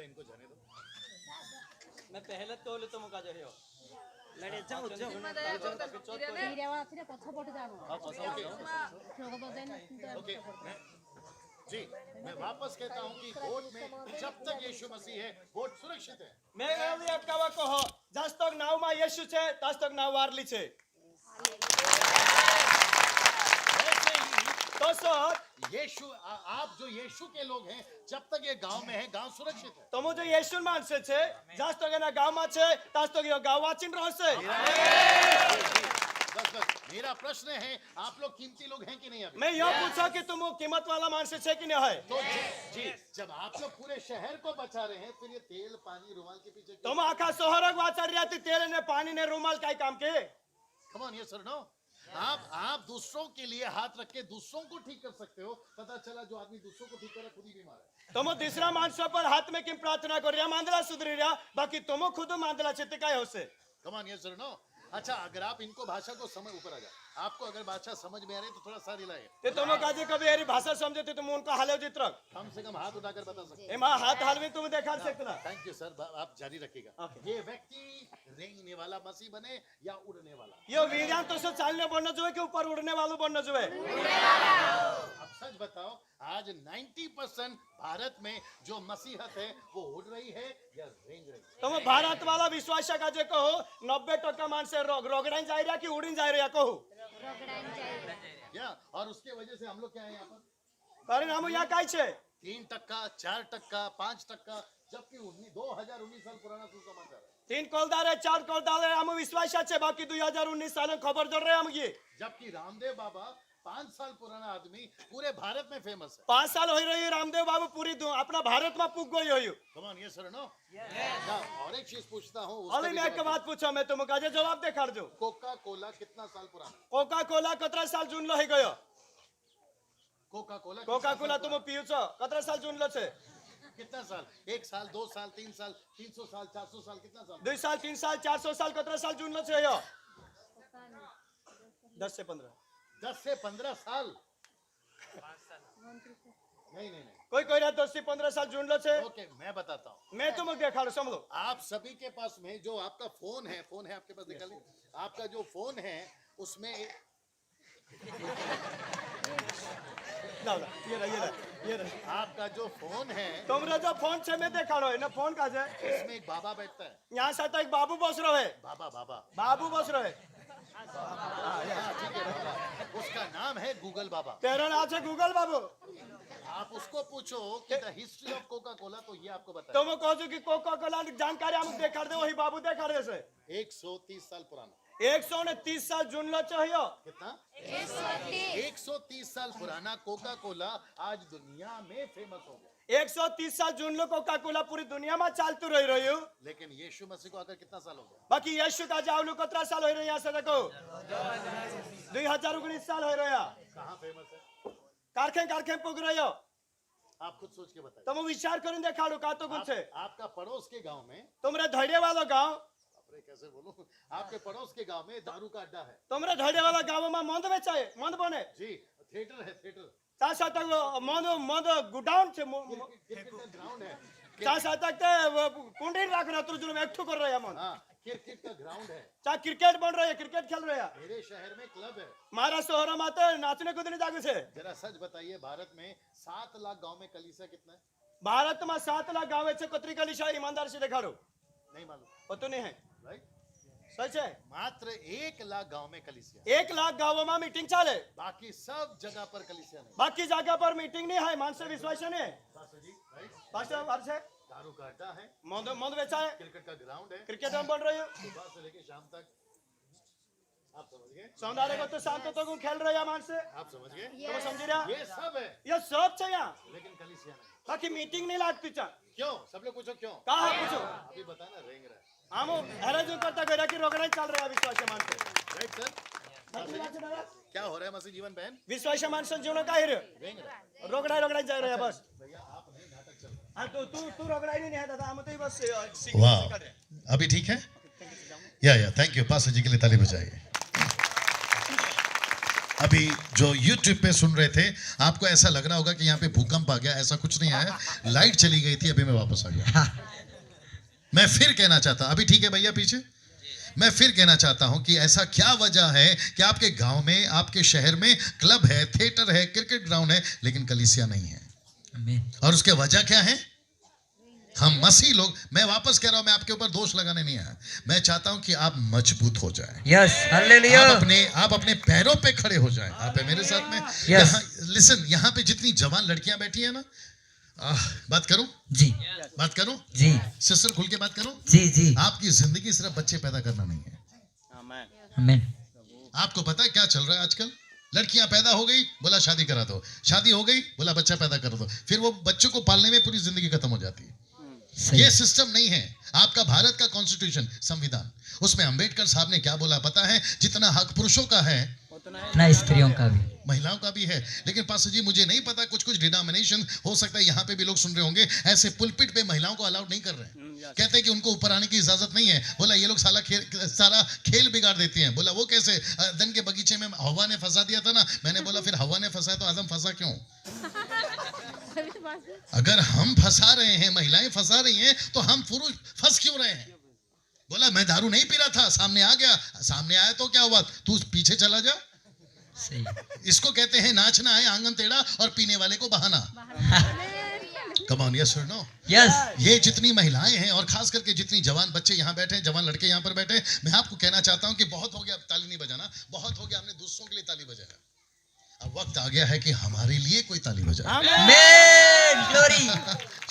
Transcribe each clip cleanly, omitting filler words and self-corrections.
पहले इनको जाने दो। मैं पहले तोले तो मुका जरियो लड़े जाओ रे वाला फिर पछ पट जानो ओके जी, मैं वापस कहता हूँ कि वोट में जब तक यीशु मसीह है वोट सुरक्षित है। मैं एवली अक्कावा कहो जस तक नाव में येशू छे तस तक नाव वारली छे। तो सर यीशु आप जो यीशु के लोग हैं जब तक ये गांव में है गांव सुरक्षित है। तो मुझे येशू मानसे छे जस तक ना गांव में छे तस तक यो गांव वाचिन रहसे। बस मेरा प्रश्न है आप लोग कीमती लोग हैं कि नहीं अभी? मैं यो पूछा कि तुम कीमत वाला मानसे छे कि नहीं है? तो जी जब आप लोग पूरे शहर को बचा रहे हैं फिर ये तेल पानी रुमाल के पीछे तुम आखा शहर वाचड़ रहा थी तेल ने पानी ने रुमाल काय काम के? Come on yes sir no. आप दूसरों के लिए हाथ रख के दूसरों को ठीक कर सकते हो। पता चला जो आदमी दूसरों को ठीक करे खुद ही बीमार है। तुम तीसरा मानसों पर हाथ में किम प्रार्थना कर रहा मांदला सुधरी रहा बाकी तुम खुद मांदला चित्त काय हो से। Come on yes sir no. अच्छा अगर आप इनको भाषा को समझ ऊपर आ जाए आपको अगर भाषा समझ में आ रही तो थोड़ा सा रिलाए। ते तुम काजे कभी यारी भाषा समझे तुम उनका हाले चित्रक कम से कम हाथ उठाकर बता सकते ए मां हाथ हाल में तुम देखा सकते ना। थैंक यू सर आप जारी रखिएगा। ये व्यक्ति रेंगने वाला मसीह बने या उड़ने वाला? यो वीरान तो सो चालने बनना जो है कि ऊपर उड़ने वालों बनना जो है। अब सच बताओ आज 90% भारत में जो मसीहत है वो उड़ रही है या रेंग रही है? तुम भारत वाला विश्वास का जे कहो 90% मान से रोगड़ाई जा रहा कि उड़ीन जा रहा कहो या और उसके वजह से हम लोग क्या है यहाँ पर परिणाम यहाँ काय छे 3%, 4%, 5%, जबकि 2019 साल पुराना सुसमाचार है। 3 कोलदार है 4 कोलदार है हम विश्वास छे बाकी 2019 साल खबर जड़ रहे हम ये जबकि रामदेव बाबा 5 साल पुराना आदमी पूरे भारत में फेमस है। 5 साल हो रही रामदेव बाबू पूरी अपना भारत में पुग गई हो। Come on yes sir no. और एक चीज पूछता हूँ अरे मैं एक बात पूछा मैं तुम काजे जवाब देखा दो। कोका कोला कितना साल पुराना? कोका कोला 17 साल जून लो ही गयो। कोका कोला तुम पियो छो 17 साल जून लो छे कितना साल? 1 साल 2 साल 3 साल 300 साल 400 साल कितना साल? 2 साल 3 साल 400 साल 17 साल जून लो छे यो 10 से 15 साल नहीं कोई कोई 10 से 15 साल जून लो छे। ओके मैं बताता हूँ मैं तुम देखा समझो आप सभी के पास में जो आपका फोन है आपके पास निकालिए। आपका जो फोन है उसमें ये रहा आपका जो फोन है तुमरा जो फोन छे मैं देखा रहो ना फोन का जे इसमें एक बाबा बैठता है। यहाँ से एक बाबू बस रहो है बाबू बस रहो है ठीक है बाबा उसका नाम है गूगल बाबा। तेरा नाम है गूगल बाबू। आप उसको पूछो कि the history of Coca Cola तो ये आपको बताए। तुम कहो कि कोका कोला की जानकारी हम देखा दे वही बाबू देखा रहे से 130 साल पुराना 130 साल जून लो चाहिए कितना 130 साल पुराना कोका कोला आज दुनिया में फेमस हो गया। 130 साल जून लो कोका कोला पूरी दुनिया में चालतू रही हो। लेकिन यीशु मसीह को आकर कितना साल हो गया? बाकी यीशु का जावलू 17 साल हो रही यहाँ से देखो 2019 साल हो रहा कहाँ फेमस है? कारखे पुग रही हो। आप खुद सोच के बताइए। तुम विचार करें देखा लो का तो कुछ है आपका पड़ोस के गांव में तुमरे धैर्य वाला गांव कैसे बोलूं आपके पड़ोस के गांव में दारू का अड्डा है। तुमरे धैर्य वाला गांव में मंद बेचाए मंद बने जी थिएटर है थिएटर साथ मंद गुडाउन छे क्रिकेट का ग्राउंड है। साथ कुंडी राख रहा तुझ में एकठो कर रहा मन हाँ क्रिकेट का ग्राउंड है। चा क्रिकेट बन रहा है क्रिकेट खेल रहा है। मेरे शहर में क्लब है। मारा शहर में तो नाचने कूदने जागू छे। जरा सच बताइए भारत में 7 लाख गांव में कलीसिया कितना है? भारत में 7 लाख गाँव है कतरी कलीसिया ईमानदार से देखा लो नहीं मालूम पता नहीं है राइट सच है। मात्र 1 लाख गांव में कलीसिया 1 लाख गाँव में मीटिंग चाले बाकी सब जगह पर कलीसिया नहीं। बाकी जगह पर मीटिंग नहीं है मान से विश्वास नहीं है दारू का अड्डा है मंद बेचा है क्रिकेट का ग्राउंड है क्रिकेट में बन रही है सुबह से लेके शाम तक। आप समझ गए? सौंदर्य को तो शाम तक तो खेल रहे हैं मान से आप समझ गए? तुम समझ रहा ये सब है ये सब चाहिए लेकिन कलीसिया नहीं। बाकी मीटिंग नहीं लागती चा क्यों? सब लोग पूछो क्यों? कहा पूछो अभी बताना रेंग रहा है। हम हैरान जो करता गया कि रोकड़ा चल रहा है विश्वास मान से राइट सर क्या हो रहा है मसीह जीवन बहन? विश्वास मान से जीवन का ही रेंग रहा है। रोकड़ा जा रहा है बस। भैया आप नहीं नाटक चल रहा हाँ तो तू रोकड़ा ही नहीं है दादा हम तो ही बस वाह अभी ठीक है या थैंक यू पास जी के लिए ताली बजाइए। अभी जो YouTube पे सुन रहे थे, आपको ऐसा लग रहा होगा कि यहाँ पे भूकंप आ गया, ऐसा कुछ नहीं आया। लाइट चली गई थी, अभी मैं वापस आ गया। मैं फिर कहना चाहता, अभी ठीक है भैया पीछे? मैं फिर कहना चाहता हूं कि ऐसा क्या वजह है कि आपके गांव में, आपके शहर में क्लब है, थिएटर है, क्रिकेट ग्राउंड है, लेकिन कलीसिया नहीं है। और उसके वजह क्या है? हम मसीह लोग, मैं वापस कह रहा हूं, मैं आपके ऊपर दोष लगाने नहीं आया, मैं चाहता हूं कि आप मजबूत हो जाएं। Yes, hallelujah. आप अपने पैरों पे खड़े हो जाएं। आप है मेरे साथ में? Yes. लिसन, यहाँ पे जितनी जवान लड़कियां बैठी है ना, बात करूं? जी बात करूं? जी सिस्टर खुल के बात करूं? जी जी। आपकी जिंदगी सिर्फ बच्चे पैदा करना नहीं है। आमीन। आपको पता है क्या चल रहा है आजकल? लड़कियां पैदा हो गई, बोला शादी करा दो, शादी हो गई, बोला बच्चा पैदा कर दो, फिर वो बच्चों को पालने में पूरी जिंदगी खत्म हो जाती है। सही। ये सिस्टम नहीं है। आपका भारत का कॉन्स्टिट्यूशन, संविधान, उसमें अंबेडकर साहब ने क्या बोला पता है? जितना हक पुरुषों का है ना स्त्रियों का भी, महिलाओं का भी है। लेकिन पास्टर जी मुझे नहीं पता, कुछ कुछ डिनोमिनेशन हो सकता है यहाँ पे भी लोग सुन रहे होंगे, ऐसे पुलपिट पे महिलाओं को अलाउड नहीं कर रहे हैं। कहते हैं कि उनको ऊपर आने की इजाजत नहीं है। बोला ये लोग सारा खेल बिगाड़ देती हैं। बोला वो कैसे? अदन के बगीचे में हवा ने फंसा दिया था ना। मैंने बोला फिर हवा ने फंसा तो आदम फंसा क्यों? अगर हम फंसा रहे हैं, महिलाएं फंसा रही हैं, तो हम पुरुष फंस क्यों रहे हैं? बोला मैं दारू नहीं पी रहा था, सामने आ गया। सामने आया तो क्या हुआ? तू पीछे चला जा। सही। इसको कहते हैं नाचना है आंगन टेढ़ा और पीने वाले को बहाना। कम ऑन, यस और नो? यस। ये जितनी महिलाएं हैं और खास करके जितनी जवान बच्चे यहाँ बैठे हैं, जवान लड़के यहाँ पर बैठे हैं, मैं आपको कहना चाहता हूँ कि बहुत हो गया, अब ताली नहीं बजाना, बहुत हो गया, हमने दूसरों के लिए ताली बजाया। अब वक्त आ गया है कि हमारे लिए कोई ताली बजाए। आमीन, ग्लोरी।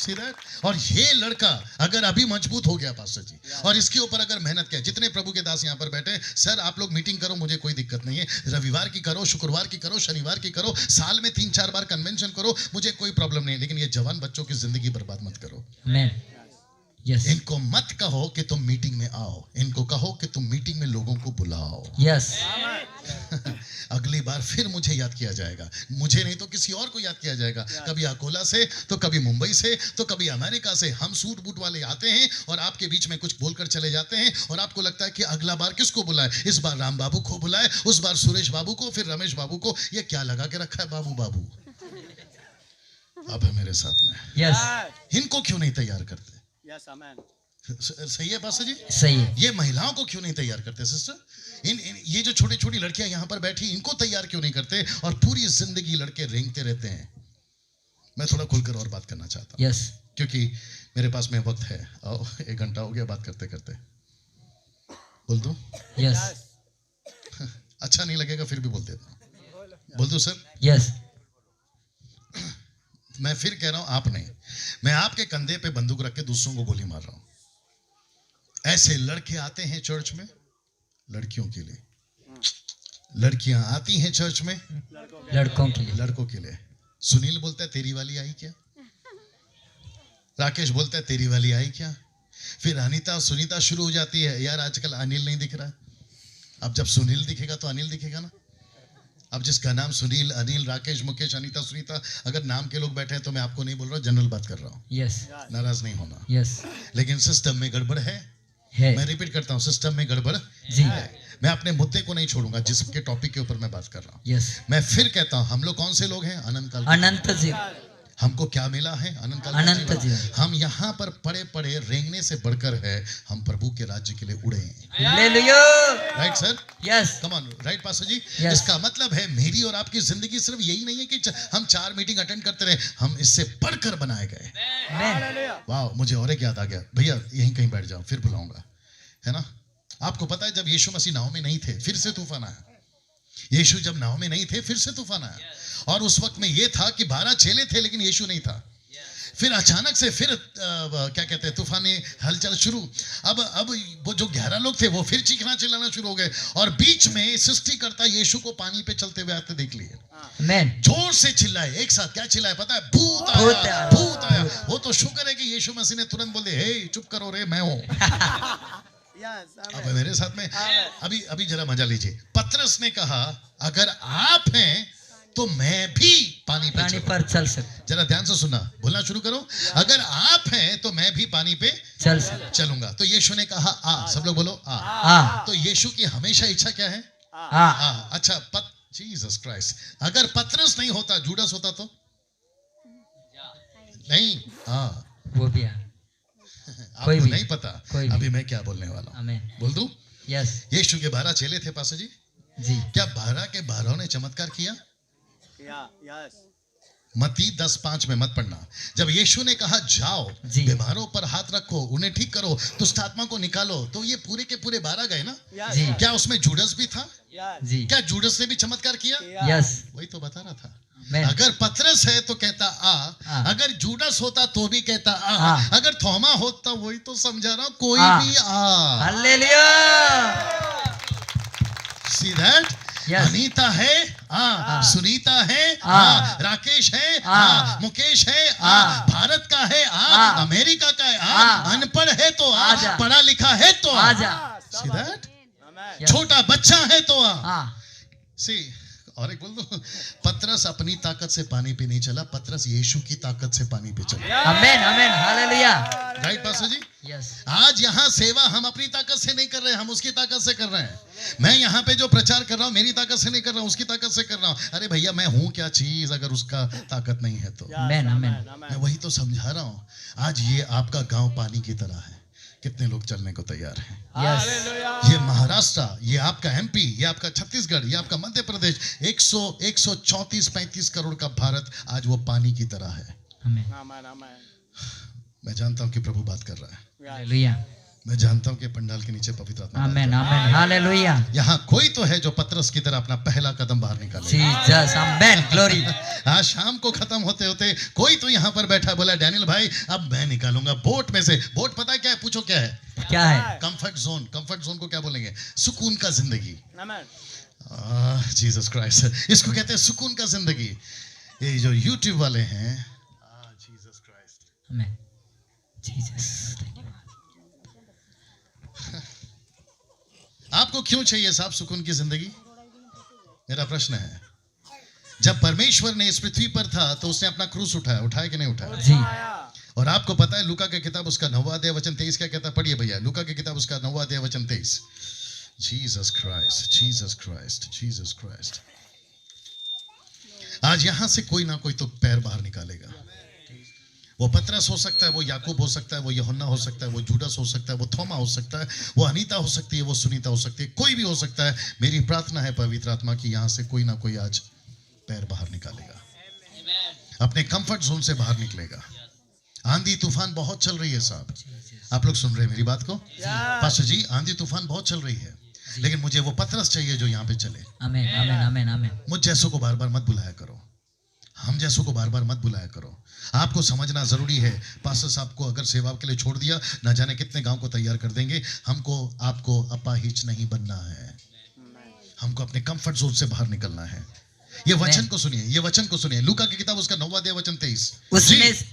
See that? और ये लड़का अगर अभी मजबूत हो गया पास्टर जी, और इसके ऊपर अगर मेहनत किया, जितने प्रभु के दास यहाँ पर बैठे, सर आप लोग मीटिंग करो, मुझे कोई दिक्कत नहीं है, रविवार की करो, शुक्रवार की करो, शनिवार की करो, साल में 3-4 बार कन्वेंशन करो, मुझे कोई प्रॉब्लम नहीं है, लेकिन ये जवान बच्चों की जिंदगी बर्बाद मत करो। आमीन। यस इनको मत कहो कि तुम मीटिंग में आओ, इनको कहो कि तुम मीटिंग में लोगों को बुलाओ। यस। अगली बार फिर मुझे याद किया जाएगा, मुझे नहीं तो किसी और को याद किया जाएगा। कभी अकोला से, तो कभी मुंबई से, तो कभी अमेरिका से। हम सूट बूट वाले आते हैं और आपके बीच में कुछ बोलकर चले जाते हैं, और आपको लगता है कि अगला बार किसको बुलाए? इस बार राम बाबू को बुलाए, उस बार सुरेश बाबू को, फिर रमेश बाबू को। ये क्या लगा के रखा है बाबू बाबू? अब है मेरे साथ में। यस। इनको क्यों नहीं तैयार करते? यस, आमीन। सही है पास्टर जी? सही है। ये महिलाओं को क्यों नहीं तैयार करते सिस्टर? ये जो छोटी छोटी लड़कियां यहाँ पर बैठी, इनको तैयार क्यों नहीं करते? और पूरी जिंदगी लड़के रेंगते रहते हैं। मैं थोड़ा खुलकर और बात करना चाहता हूँ, यस। क्योंकि मेरे पास में वक्त है। आओ, 1 घंटा हो गया बात करते करते। बोल दूं? यस। अच्छा नहीं लगेगा फिर भी बोल देता हूँ। बोल दूं सर? यस। मैं फिर कह रहा हूं, आप नहीं, मैं आपके कंधे पे बंदूक रख के दूसरों को गोली मार रहा हूं। ऐसे लड़के आते हैं चर्च में लड़कियों के लिए, लड़कियां आती हैं चर्च में लड़कों के लिए, लड़कों के लिए। सुनील बोलता है तेरी वाली आई क्या? राकेश बोलता है तेरी वाली आई क्या? फिर अनीता सुनीता शुरू हो जाती है, यार आजकल अनिल नहीं दिख रहा। अब जब सुनील दिखेगा तो अनिल दिखेगा ना। अब जिसका नाम सुनील, अनिल, राकेश, मुकेश, अनीता, सुनीता, अगर नाम के लोग बैठे हैं तो मैं आपको नहीं बोल रहा, जनरल बात कर रहा हूँ। यस। नाराज नहीं होना। यस। लेकिन सिस्टम में गड़बड़ है। मैं रिपीट करता हूँ, सिस्टम में गड़बड़ जी है। मैं अपने मुद्दे को नहीं छोड़ूंगा जिसके टॉपिक के ऊपर मैं बात कर रहा हूँ। यस। मैं फिर कहता हूँ, हम लोग कौन से लोग हैं? अनंत काल। अनंत जी। हमको क्या मिला है? अनंत काल। अनंत जीवन। हम यहाँ पर पड़े पड़े रेंगने से बढ़कर है, हम प्रभु के राज्य के लिए उड़े हैं। Hallelujah. Right sir? Yes. Come on, right pastor ji? Yes. इसका मतलब है मेरी और आपकी जिंदगी सिर्फ यही नहीं है कि हम 4 मीटिंग अटेंड करते रहे, हम इससे बढ़कर बनाए गए। आमीन। वाह, मुझे और एक याद आ गया। भैया यहीं कहीं बैठ जाओ, फिर बुलाऊंगा, है ना? आपको पता है जब यीशु मसीह नाव में नहीं थे, फिर से तूफान आया। यीशु जब नाव में नहीं थे, फिर से तूफान आया। और उस वक्त में ये था कि 12 चेले थे लेकिन यीशु नहीं था। फिर अचानक से फिर क्या कहते हैं, तूफानी हलचल शुरू। अब वो जो 11 लोग थे वो फिर चीखना चिल्लाना शुरू हो गए, और बीच में सृष्टिकर्ता यीशु को पानी पे चलते हुए आते देख लिए। आमीन। जोर से चिल्लाए, एक साथ क्या चिल्लाए पता है? भूत आया, भूत आया। वो तो शुक्र है कि यीशु मसीह ने तुरंत बोले, हे चुप करो रे, मैं हूँ। अब मेरे साथ में अभी जरा मजा लीजिए। पतरस ने कहा अगर आप हैं तो मैं भी पानी पर चल सकता। जरा ध्यान से सुनना, बोलना शुरू करो। अगर आप हैं तो मैं भी पानी पे चल सकता। चलूंगा। तो यीशु ने कहा आ। सब लोग बोलो आ। आ। तो यीशु की हमेशा इच्छा क्या है? आ। आ। अच्छा, जीसस क्राइस्ट, अगर पतरस नहीं होता जूडस होता तो नहीं। हाँ, वो भी है। कोई आपको भी। नहीं पता कोई भी। अभी मैं क्या बोलने वाला हूँ, आमीन। बोल दूं? यस यीशु के 12 चेले थे पासा जी, जी। क्या 12 के 12 ने चमत्कार किया? यस मत्ती 10:5 में मत पढ़ना। जब यीशु ने कहा जाओ जी। बीमारों पर हाथ रखो, उन्हें ठीक करो, दुष्ट आत्मा को निकालो, तो ये पूरे के पूरे 12 गए ना? जी। क्या उसमें जूडस भी था? यस जी। क्या जूडस ने भी चमत्कार किया? यस वही तो बता रहा था। मैं अगर पतरस है तो कहता हाँ। आ, अगर जूडस होता तो भी कहता आ, हाँ। अगर थोमा होता, वही तो समझा रहा हूं, कोई हाँ। भी आ। Hallelujah. See that? Yes. Anita है सुनीता है हाँ। राकेश है हाँ। मुकेश है हाँ। भारत का है हाँ। अमेरिका का है हाँ। अनपढ़ है तो आजा। पढ़ा लिखा है तो आजा। See that? आमेन। छोटा बच्चा है तो हाँ See, और एक बोल दो, पतरस अपनी ताकत से पानी पे नहीं चला, पतरस यीशु की ताकत से पानी पे चला। आमेन आमेन हालेलुया। राइट पास्टर जी? यस आज यहाँ सेवा हम अपनी ताकत से नहीं कर रहे हैं, हम उसकी ताकत से कर रहे हैं। मैं यहाँ पे जो प्रचार कर रहा हूँ मेरी ताकत से नहीं कर रहा हूँ, उसकी ताकत से कर रहा हूँ। अरे भैया मैं हूँ क्या चीज अगर उसका ताकत नहीं है तो? आमेन आमेन। मैं वही तो समझा रहा हूँ। आज ये आपका गांव पानी की तरह है, कितने लोग चलने को तैयार हैं? यस ये महाराष्ट्र, ये आपका एमपी, ये आपका छत्तीसगढ़, ये आपका मध्य प्रदेश, 134-35 करोड़ का भारत आज वो पानी की तरह है। आमेन आमेन आमेन। मैं जानता हूँ कि प्रभु बात कर रहा है, हालेलुया। मैं जानता हूँ कि पंडाल के नीचे पवित्र आत्मा बात कर आमेन रहा है। Amen hallelujah. यहाँ कोई तो है जो पतरस की तरह अपना पहला कदम बाहर निकाले। जीसस आमेन ग्लोरी। आज शाम को खत्म होते होते कोई तो यहाँ पर बैठा बोला डैनियल भाई अब मैं निकालूंगा बोट में से। बोट पता है क्या है? पूछो क्या है? क्या है? Comfort zone. कंफर्ट जोन को क्या बोलेंगे? सुकून का जिंदगी। आमेन। जीसस क्राइस्ट, इसको कहते हैं सुकून का जिंदगी। ये जो यूट्यूब वाले हैं, जीसस क्राइस्ट, आमेन जीसस। आपको क्यों चाहिए साहब सुकून की जिंदगी? मेरा प्रश्न है। जब परमेश्वर ने इस पृथ्वी पर था तो उसने अपना क्रूस उठाया कि नहीं उठाया? जी और आपको पता है लूका की किताब उसका 9वां अध्याय वचन 23 क्या कहता है? पढ़िए भैया, लूका की किताब उसका 9वां अध्याय वचन 23। Jesus Christ, Jesus Christ, Jesus Christ. आज यहां से कोई ना कोई तो पैर बाहर निकालेगा। वो पतरस हो सकता है, वो याकूब हो सकता है, वो यूहन्ना हो सकता है, वो जूडस हो सकता है, वो थोमा हो सकता है, वो अनीता हो सकती है, वो सुनीता हो सकती है, कोई भी हो सकता है। मेरी प्रार्थना है पवित्र आत्मा की यहां से कोई ना कोई आज पैर बाहर निकालेगा, अपने कंफर्ट जोन से बाहर निकलेगा। आंधी तूफान बहुत चल रही है साहब, आप लोग सुन रहे हैं मेरी बात को? पास्टर जी आंधी तूफान बहुत चल रही है, लेकिन मुझे वो पतरस चाहिए जो यहाँ पे चले। आमेन आमेन आमेन आमेन। मुझ जैसों को बार बार मत बुलाया करो, हम जैसों को बार बार मत बुलाया करो। आपको समझना जरूरी है, पास्टर साहब को अगर सेवा के लिए छोड़ दिया, ना जाने कितने गांव को तैयार कर देंगे। हमको आपको अपाहिज नहीं बनना है, हमको अपने कंफर्ट जोन से बाहर निकलना है। ये वचन को सुनिए, ये वचन को सुनिए, लूका की किताब उसका 9वां अध्याय वचन 23।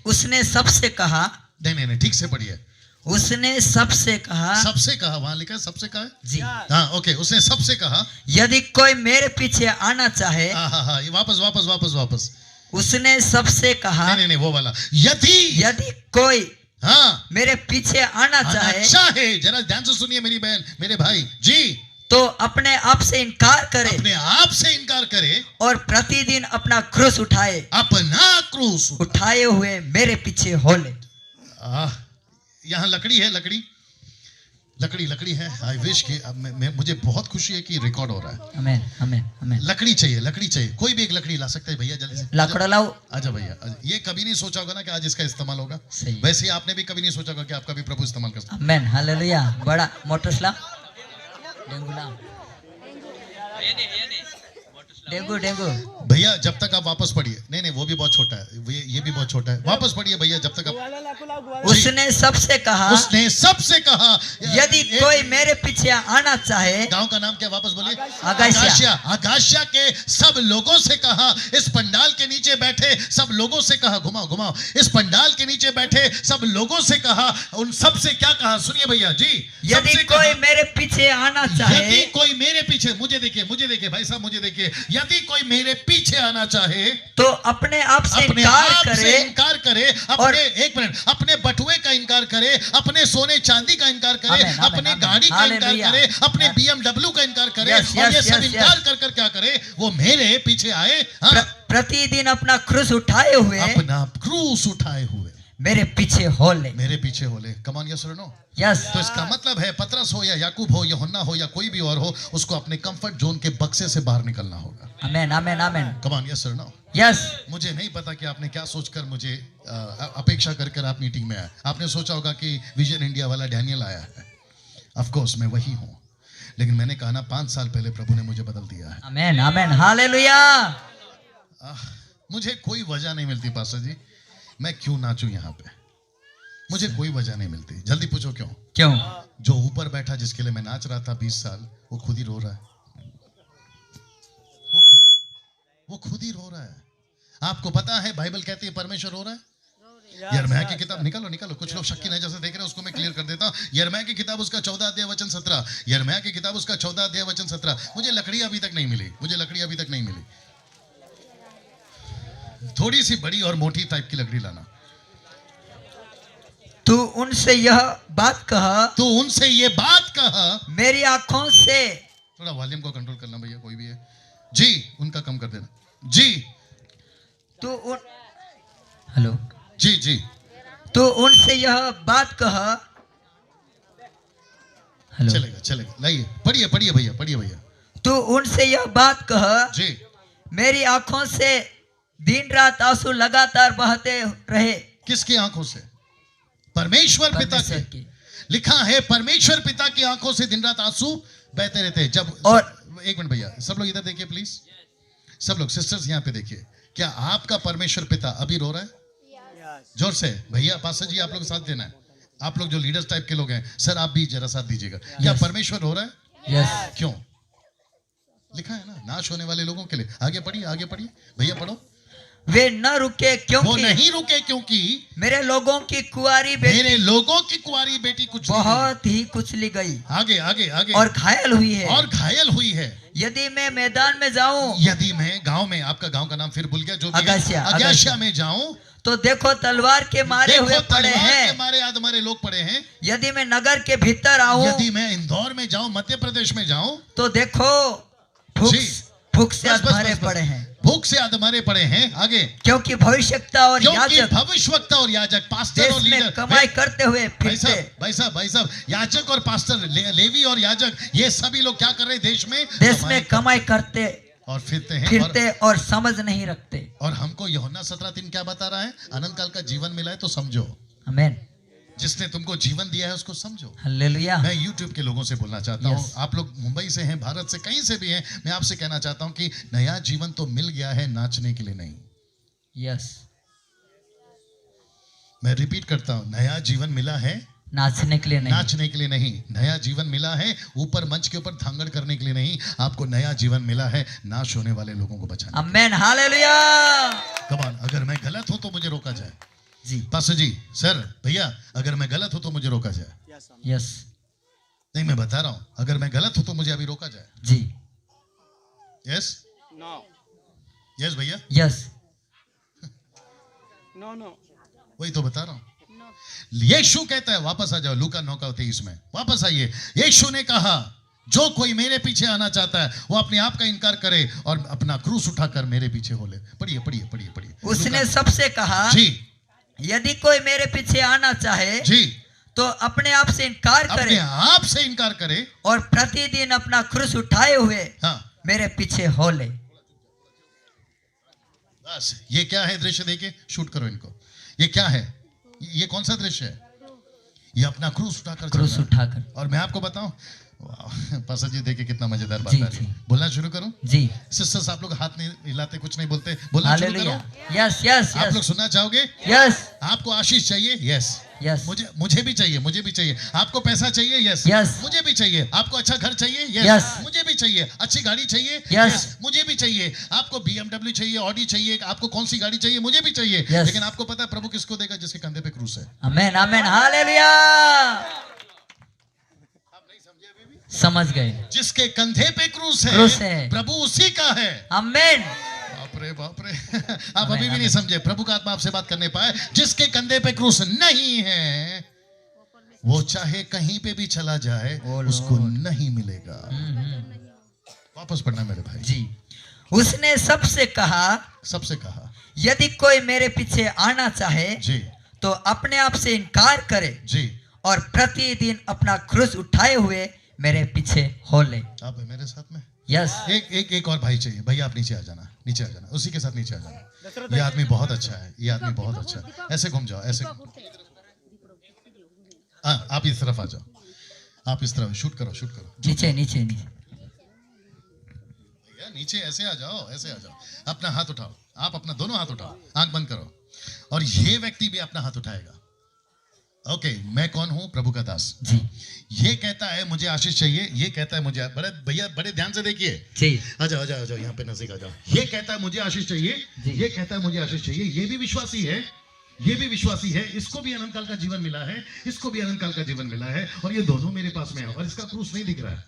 उसने सबसे कहा, नहीं ठीक से पढ़िए। उसने सबसे कहा, सबसे कहा, वहां लिखा है सबसे कहा है? जी हाँ ओके, उसने सबसे कहा यदि कोई मेरे पीछे आना चाहे। हाँ ये वापस। उसने सबसे कहा, नहीं वो वाला, यदि कोई हाँ मेरे पीछे आना चाहे जरा ध्यान से सुनिए मेरी बहन मेरे भाई जी, तो अपने आप से इनकार करे, अपने आप से इनकार करे और प्रतिदिन अपना क्रूस उठाए, अपना क्रूस उठाए हुए मेरे पीछे हो ले। यहाँ लकड़ी है, लकड़ी है। आई विश कि अब मुझे बहुत खुशी है कि रिकॉर्ड हो रहा है। आमेन आमेन आमेन। लकड़ी चाहिए, कोई भी एक लकड़ी ला सकते हैं भैया, जल्दी से लाकड़ा लाओ। आजा भैया। ये कभी नहीं सोचा होगा ना कि आज इसका इस्तेमाल होगा। सही। वैसे ही आपने भी कभी नहीं सोचा होगा कि आपका भी प्रभु इस्तेमाल कर सकता है। Amen hallelujah. बड़ा मोटर्स ला, डेंगू ला, डेंगू। भैया जब तक आप वापस पढ़िए, नहीं वो भी बहुत छोटा है, ये भी बहुत छोटा है। वापस पढ़िए भैया जब तक आप। उसने सबसे कहा, यदि कोई मेरे पीछे आना चाहे। गांव का नाम क्या? वापस बोलिए। अगाशिया के सब लोगों से कहा, इस पंडाल के नीचे बैठे सब लोगों से कहा, घुमाओ, इस पंडाल के नीचे बैठे सब लोगों से कहा, उन सब से क्या कहा? सुनिए भैया जी, यदि कोई मेरे पीछे आना चाहे, यदि कोई मेरे पीछे, मुझे देखिए भाई साहब, मुझे देखिए, यदि कोई मेरे पीछे आना चाहे तो अपने आप से इनकार करे, और एक मिनट, अपने बटुए का इनकार करे, अपने सोने चांदी का इनकार करे, आमेन, आमेन, अपने आमेन। गाड़ी का इनकार हालेलुया। करे, अपने BMW का इनकार करे, Yes, और ये yes, सब yes, इनकार yes। कर कर क्या करे, वो मेरे पीछे आए, हाँ, प्रतिदिन अपना क्रूस उठाए हुए अपना क्रूस उठाए हुए मेरे पीछे हो ले। मेरे पीछे होले। कम ऑन, यस और नो? यस। तो इसका मतलब है पतरस हो या याकूब हो, यूहन्ना हो या कोई भी और हो, उसको अपने कंफर्ट जोन के बक्से से बाहर निकलना होगा। आमेन, आमेन, आमेन। कम ऑन, यस और नो? यस। मुझे नहीं पता कि आपने क्या सोचकर मुझे अपेक्षा कर आप मीटिंग में आए। आपने सोचा होगा कि विजन इंडिया वाला डैनियल आया है। ऑफ कोर्स मैं वही हूँ, लेकिन मैंने कहा ना 5 साल पहले प्रभु ने मुझे बदल दिया है। आमेन, आमेन, हालेलुया। मुझे कोई वजह नहीं मिलती पास्टर जी, मैं क्यों नाचूं यहाँ पे, मुझे कोई वजह नहीं मिलती। जल्दी पूछो क्यों? क्यों? जो ऊपर बैठा जिसके लिए मैं नाच रहा था 20 साल, वो खुद ही रो रहा है। वो खुद ही रो रहा है। आपको पता है बाइबल कहती है परमेश्वर रो रहा है। यिर्मयाह की किताब निकालो, कुछ लोग शक्की नजर से देख रहे हैं, उसको मैं क्लियर कर देता हूं। यिर्मयाह की किताब उसका 14 अध्याय वचन 17। यिर्मयाह की किताब उसका 14 अध्याय वचन 17। मुझे लकड़ी अभी तक नहीं मिली, थोड़ी सी बड़ी और मोटी टाइप की लकड़ी लाना। तू उनसे यह बात कह, मेरी आंखों से। थोड़ा वॉल्यूम को कंट्रोल करना भैया, कोई भी है जी, उनका कम कर देना जी। हेलो जी। तू उनसे यह बात कह। हेलो। चलेगा, लाइए, पढ़िए भैया। तू उनसे यह बात कह, जी। मेरी आंखों से दिन रात आंसू लगातार बहते रहे। किसकी आंखों से? परमेश्वर पिता की। लिखा है परमेश्वर पिता की आंखों से दिन रात आंसू बहते रहते हैं। जब और एक मिनट भैया, सब लोग इधर देखिए प्लीज, सब लोग सिस्टर्स यहाँ पे देखिए। क्या आपका परमेश्वर पिता अभी रो रहा है? जोर से भैया, पास्टर जी आप लोग साथ देना है। आप लोग जो लीडर्स टाइप के लोग हैं, सर आप भी जरा साथ दीजिएगा। क्या परमेश्वर रो रहा है? यस। क्यों? लिखा है ना, नाश होने वाले लोगों के लिए। आगे पढ़िए भैया, पढ़ो। वे न रुके वो नहीं रुके क्योंकि मेरे लोगों की कुंवारी बेटी कुछ बहुत ही कुचली गई। आगे और घायल हुई है। यदि मैं मैदान में जाऊं, यदि मैं गांव में, आपका गांव का नाम फिर भूल गया, जो अगाशिया में जाऊं, तो देखो तलवार के मारे हुए पड़े हैं, मारे लोग पड़े हैं। यदि मैं नगर के भीतर आऊं, यदि मैं इंदौर में जाऊं, मध्य प्रदेश में जाऊं, तो देखो भूख से अधमरे पड़े हैं। भूख से अधमरे पड़े हैं। आगे क्योंकि भविष्यवक्ता और याजक पास्टर और लीडर कमाई करते हुए फिरते। भाई साहब, याजक और पास्टर, लेवी और याजक, ये सभी लोग क्या कर रहे हैं देश में कमाई करते और फिरते और समझ नहीं रखते। और हमको यूहन्ना 17:3 क्या बता रहा है? अनंत काल का जीवन मिला है तो समझो। आमेन। जिसने तुमको जीवन दिया है उसको समझो। हालेलुया। मैं YouTube के लोगों से बोलना चाहता हूँ, आप लोग मुंबई से हैं, भारत से कहीं से भी हैं, मैं आपसे कहना चाहता हूँ कि नया जीवन तो मिल गया है, नाचने के लिए नहीं। यस। मैं रिपीट करता हूँ, नया जीवन मिला है नाचने के लिए नहीं। नया जीवन मिला है ऊपर मंच के ऊपर धांगड़ करने के लिए नहीं। आपको नया जीवन मिला है नाश होने वाले लोगों को बचाने। आमेन, हालेलुया। कम ऑन, अगर मैं गलत हूं तो मुझे रोका जाए। जी पास्टर जी, सर, भैया, अगर मैं गलत हूं तो मुझे रोका जाए। यस। नहीं, मैं बता रहा हूं, अगर मैं गलत हूं तो मुझे अभी रोका जाए। जी। यस यस भैया, यस। नो वही तो बता रहा हूं। यीशु कहता है, वापस आ जाओ लूका 9:23 में, वापस आइए। यीशु ने कहा, जो कोई मेरे पीछे आना चाहता है वो अपने आप का इनकार करे और अपना क्रूस उठाकर मेरे पीछे हो ले। पढ़िए। उसने सबसे कहा, जी, यदि कोई मेरे पीछे आना चाहे जी, तो अपने आप से इनकार करे और प्रतिदिन अपना क्रूस उठाए हुए मेरे पीछे हो ले। बस ये क्या है दृश्य? देखिए, शूट करो इनको। ये क्या है? ये कौन सा दृश्य है? ये अपना क्रूस उठाकर। और मैं आपको बताऊं, पास्टर जी देखिए कितना मजेदार बात आ रही है। बोलना शुरू करो जी। सिस्टर्स आप लोग हाथ नहीं हिलाते, कुछ नहीं बोलते, बोलना शुरू करो। यस। आप लोग सुनना चाहोगे? यस। आपको आशीष चाहिए? यस। मुझे भी चाहिए। आपको पैसा चाहिए? यस। मुझे भी चाहिए। आपको अच्छा घर चाहिए? यस। मुझे भी चाहिए। अच्छी गाड़ी चाहिए? यस। मुझे भी चाहिए। आपको BMW चाहिए, ऑडी चाहिए, आपको कौन सी गाड़ी चाहिए? मुझे भी चाहिए। लेकिन आपको पता है प्रभु किसको देगा? जिसके कंधे पे क्रूस है। आमेन, हालेलुया। समझ गए? जिसके कंधे पे क्रूस है, प्रभु उसी का है। आमेन। बाप रे आप अभी भी नहीं समझे। प्रभु का आत्मा आपसे बात करने पाए। जिसके कंधे पे क्रूस नहीं है वो चाहे कहीं पे भी चला जाए उसको नहीं मिलेगा। वापस पढ़ना मेरे भाई जी। उसने सबसे कहा यदि कोई मेरे पीछे आना चाहे जी तो अपने आप से इनकार करे जी और प्रतिदिन अपना क्रूस उठाए हुए मेरे पीछे हो ले। आप मेरे साथ में यस। एक और भाई चाहिए। भैया आप नीचे आ जाना, उसी के साथ नीचे आ जाना। ये आदमी बहुत अच्छा है, ये आदमी बहुत अच्छा है। ऐसे घूम जाओ, ऐसे आप इस तरफ आ जाओ, आप इस तरफ शूट करो। नीचे नीचे नीचे भैया नीचे ऐसे आ जाओ। अपना हाथ उठाओ, आप अपना दोनों हाथ उठाओ, आंख बंद करो और ये व्यक्ति भी अपना हाथ उठाएगा। ओके, मैं कौन हूं? प्रभु का दास जी। ये कहता है मुझे आशीष चाहिए, ये कहता है मुझे, बड़े भैया बड़े ध्यान से देखिए जी। आ जाओ यहाँ पे नजदीक आ जाओ। ये कहता है मुझे आशीष चाहिए, ये कहता है मुझे आशीष चाहिए। ये भी विश्वासी है, इसको भी अनंत काल का जीवन मिला है, इसको भी अनंत काल का जीवन मिला है और ये दोनों मेरे पास में है। और इसका क्रूस नहीं दिख रहा है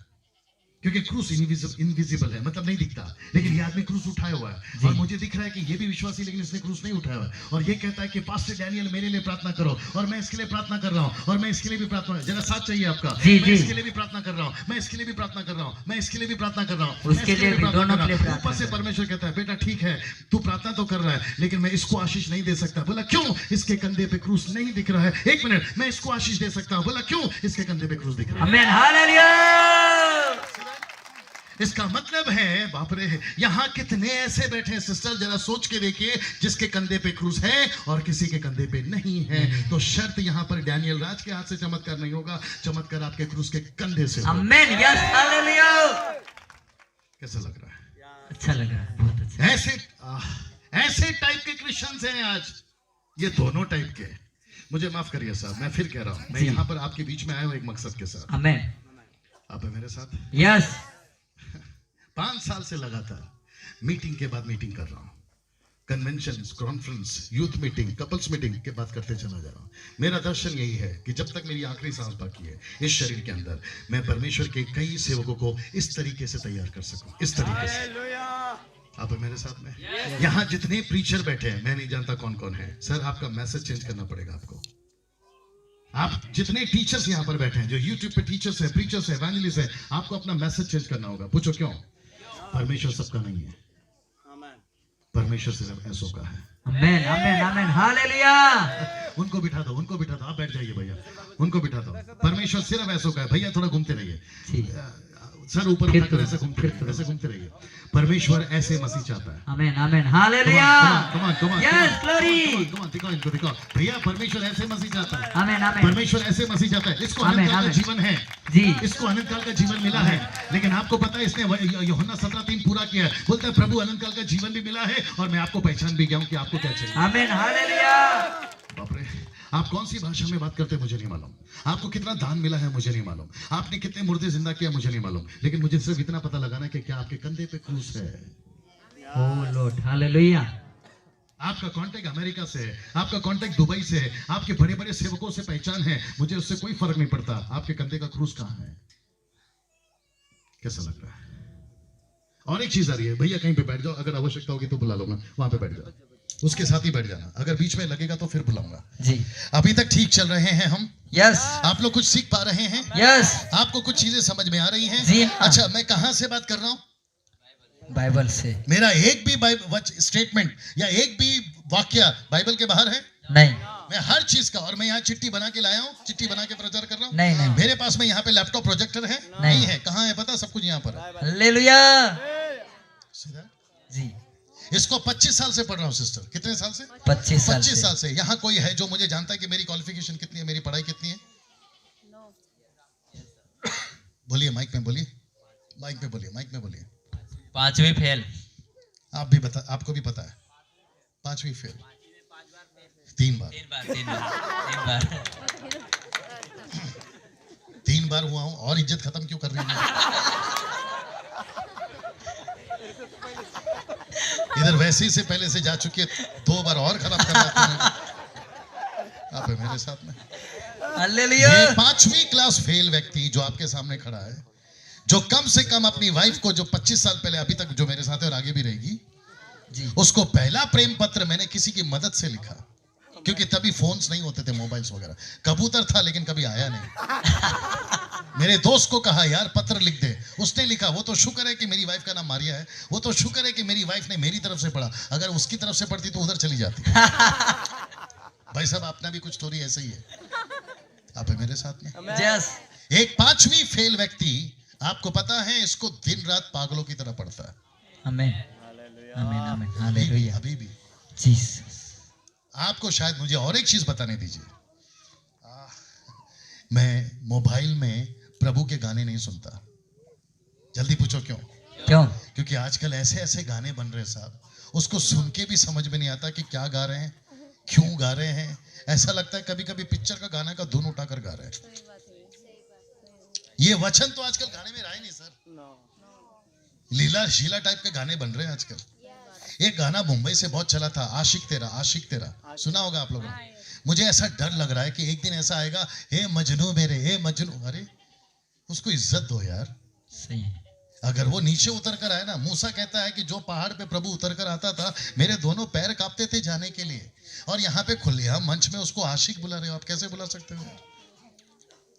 क्योंकि क्रूस इनविजिबल है, मतलब नहीं दिखता, लेकिन ये आदमी क्रूस उठाया हुआ है और मुझे दिख रहा है कि ये भी विश्वासी, लेकिन इसने क्रूस नहीं उठाया हुआ है। और ये कहता है कि पास्टर डैनियल मेरे लिए प्रार्थना करो और मैं इसके लिए प्रार्थना कर रहा हूँ और मैं इसके लिए भी प्रार्थना, जरा साथ चाहिए आपका। मैं इसके लिए भी प्रार्थना कर रहा हूँ, मैं इसके लिए भी प्रार्थना कर रहा हूँ, मैं इसके लिए भी प्रार्थना कर रहा हूँ, उसके लिए भी दोनों के लिए। ऊपर से परमेश्वर कहता है बेटा ठीक है तू प्रार्थना तो कर रहा है लेकिन मैं इसको आशीष नहीं दे सकता। बोला क्यों? इसके कंधे पे क्रूस नहीं दिख रहा है। एक मिनट, मैं इसको आशीष दे सकता हूँ। बोला क्यों? इसके कंधे पे क्रूस दिख रहा है। आमीन, हालेलुया। इसका मतलब है, बाप रे, यहाँ कितने ऐसे बैठे हैं सिस्टर, जरा सोच के देखिए, जिसके कंधे पे क्रूस है और किसी के कंधे पे नहीं है। तो शर्त यहाँ पर डैनियल राज के हाथ से चमत्कार नहीं होगा, चमत्कार आपके क्रूस के कंधे से होगा। आमीन, यस, हालेलुया। कैसा लग रहा है? अच्छा लग रहा है, बहुत अच्छा। ऐसे टाइप के क्रिश्चियंस हैं आज, ये दोनों टाइप के। मुझे माफ करिए साहब, मैं फिर कह रहा हूँ, मैं यहाँ पर आपके बीच में आया हूँ एक मकसद के साथ। आमीन। आप है मेरे साथ? यस। 5 साल से लगातार मीटिंग के बाद मीटिंग कर रहा हूँ, convention, conference, youth meeting, couples meeting के बात करते चला जा रहा हूँ। मेरा दर्शन यही है कि जब तक मेरी आखिरी सांस बाकी है इस शरीर के अंदर, मैं परमेश्वर के कई सेवकों को इस तरीके से तैयार कर सकूं, इस तरीके से। आप मेरे साथ में? यहाँ जितने प्रीचर बैठे हैं, मैं नहीं जानता कौन कौन है। सर आपका मैसेज चेंज करना पड़ेगा आपको। आप जितने टीचर्स यहाँ पर बैठे हैं, जो यूट्यूब पे टीचर्स है, प्रीचर्स है, एवेंजलिस्ट है, आपको अपना मैसेज चेंज करना होगा। पूछो क्यों? परमेश्वर सबका नहीं है, परमेश्वर सिर्फ ऐसों का है। आमीन, आमीन, आमीन, हालेलुया। उनको बिठा दो, आप बैठ जाइए भैया, उनको बिठा दो। परमेश्वर सिर्फ ऐसों का है। भैया थोड़ा घूमते रहिए, सर ऊपर उठाकर ऐसे घूमते रहिए। परमेश्वर ऐसे मसीह चाहता है। आमीन, आमीन, हालेलुया। Yes, glory. दिखाओ भैया, परमेश्वर ऐसे मसीह चाहता है। आमीन, आमीन। परमेश्वर ऐसे मसीह चाहता है। इसको अनंत काल का जीवन है जी, इसको अनंत काल का जीवन मिला है। लेकिन आपको पता है इसने यूहन्ना 17:3 पूरा किया है। बोलता है प्रभु अनंत काल का जीवन भी मिला है और मैं आपको पहचान भी गया हूँ कि आपको क्या चाहिए। आमीन, हालेलुया। बाप रे, आप कौन सी भाषा में बात करते हैं मुझे नहीं मालूम, आपको कितना दान मिला है मुझे नहीं मालूम, आपने कितने मुर्दे जिंदा किया मुझे नहीं मालूम, लेकिन मुझे सिर्फ इतना पता लगाना है कि क्या आपके कंधे पे क्रूस है। ओ लॉर्ड, हालेलुया। आपका कांटेक्ट अमेरिका से है, आपका कांटेक्ट दुबई से है, आपके बड़े बड़े सेवकों से पहचान है, मुझे उससे कोई फर्क नहीं पड़ता। आपके कंधे का क्रूस कहाँ है? कैसा लग रहा है? और एक चीज आ रही है, भैया कहीं पे बैठ जाओ, अगर आवश्यकता होगी तो बुला लूंगा, वहां पे बैठ जाओ, उसके साथ ही बैठ जाना, अगर बीच में लगेगा तो फिर बुलाऊंगा जी। अभी तक ठीक चल रहे हैं हम? यस। आप लोग कुछ सीख पा रहे हैं? यस। आपको कुछ चीजें समझ में आ रही हैं? जी। अच्छा, मैं कहां से बात कर रहा हूं? बाइबल से। मेरा एक भी स्टेटमेंट या एक भी वाक्य बाइबल के बाहर है? नहीं। मैं हर चीज का, और मैं यहाँ चिट्ठी बना के लाया हूँ, चिट्ठी बना के प्रचार कर रहा हूँ। नहीं, नहीं। मेरे पास में यहाँ पे लैपटॉप प्रोजेक्टर है? नहीं है। कहाँ है पता? सब कुछ यहाँ पर है। हालेलुया जी। इसको 25 साल से पढ़ रहा हूँ सिस्टर। कितने साल से? 25 साल से। यहाँ कोई है जो मुझे जानता है कि मेरी क्वालिफिकेशन कितनी है, मेरी पढ़ाई कितनी है? बोलिए, माइक में बोलिए, माइक में बोलिए, माइक में बोलिए। 5वीं फेल। आप भी बता, आपको भी पता है? 5वीं फेल 3 बार 3 बार हुआ हूं, और इज्जत खत्म क्यों कर रही है? इधर वैसे ही से पहले से जा चुकी है, 2 बार और खराब कर रहा है। आप है मेरे साथ में? हालेलुया। ये 5वीं क्लास फेल व्यक्ति जो आपके सामने खड़ा है, जो कम से कम अपनी वाइफ को, जो 25 साल पहले अभी तक जो मेरे साथ है और आगे भी रहेगी जी, उसको पहला प्रेम पत्र मैंने किसी की मदद से लिखा। क्योंकि तभी फोन्स नहीं होते थे, मोबाइल्स वगैरह। कबूतर था लेकिन कभी आया नहीं। मेरे दोस्त को कहा यार पत्र लिख दे, उसने लिखा। वो तो शुक्र है कि मेरी वाइफ का नाम मारिया है, वो तो शुक्र है कि मेरी वाइफ ने मेरी तरफ से पढ़ा, अगर उसकी तरफ से पढ़ती तो उधर चली जाती। भाई साहब अपना भी कुछ स्टोरी ऐसे ही है, आप है मेरे साथ में। यस। एक 5वीं फेल व्यक्ति, आपको पता है, इसको दिन रात पागलों की तरह पढ़ता है। आमीन आमीन आमीन हालेलुया। अभी भी जीसस। आपको शायद मुझे और एक चीज बताने दीजिए। मैं मोबाइल में प्रभु के गाने नहीं सुनता। जल्दी पूछो क्यों? क्यों? क्योंकि आजकल ऐसे ऐसे गाने बन रहे साहब, उसको सुन के भी समझ में नहीं आता कि क्या गा रहे हैं, क्यों गा रहे हैं। ऐसा लगता है कभी कभी पिक्चर का गाना का धुन उठाकर गा रहे हैं। ये वचन तो आजकल गाने में रहा ही नहीं सर। लीला शीला टाइप के गाने बन रहे हैं आजकल। एक गाना मुंबई से बहुत चला था, आशिक तेरा, आशिक तेरा, सुना होगा आप लोगों ने। मुझे ऐसा डर लग रहा है कि एक दिन ऐसा आएगा, हे मजनू मेरे, हे मजनू। अरे उसको इज्जत दो यार। सही है। अगर वो नीचे उतर कर आए ना, मूसा कहता है कि जो पहाड़ पे प्रभु उतर कर आता था, मेरे दोनों पैर कांपते थे जाने के लिए, और यहाँ पे खुलेआम मंच में उसको आशिक बुला रहे हो। आप कैसे बुला सकते हो यार?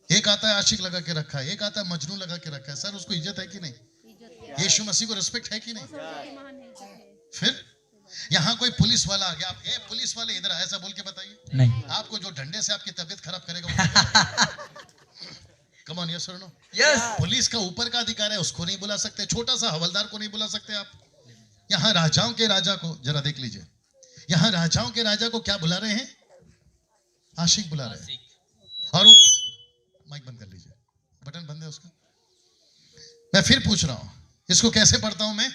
एक आता है आशिक लगा के रखा है, एक आता है मजनू लगा के रखा है। सर उसको इज्जत है कि नहीं? यीशु मसीह को रिस्पेक्ट है कि नहीं? फिर यहाँ कोई पुलिस वाला आ गया, आप ए पुलिस वाले इधर ऐसा बोल के बताइए। नहीं। आपको जो डंडे से आपकी तबीयत खराब करेगा, कम ऑन, यस और नो? यस। पुलिस का ऊपर का अधिकार है, उसको नहीं बुला सकते। छोटा सा हवलदार को नहीं बुला सकते आप। यहाँ राजाओं के राजा को जरा देख लीजिए, यहाँ राजाओं के राजा को क्या बुला रहे हैं? आशिक बुला रहे हैं। और माइक बंद कर लीजिए, बटन बंद है उसका। मैं फिर पूछ रहा हूं, इसको कैसे पढ़ता हूं मैं?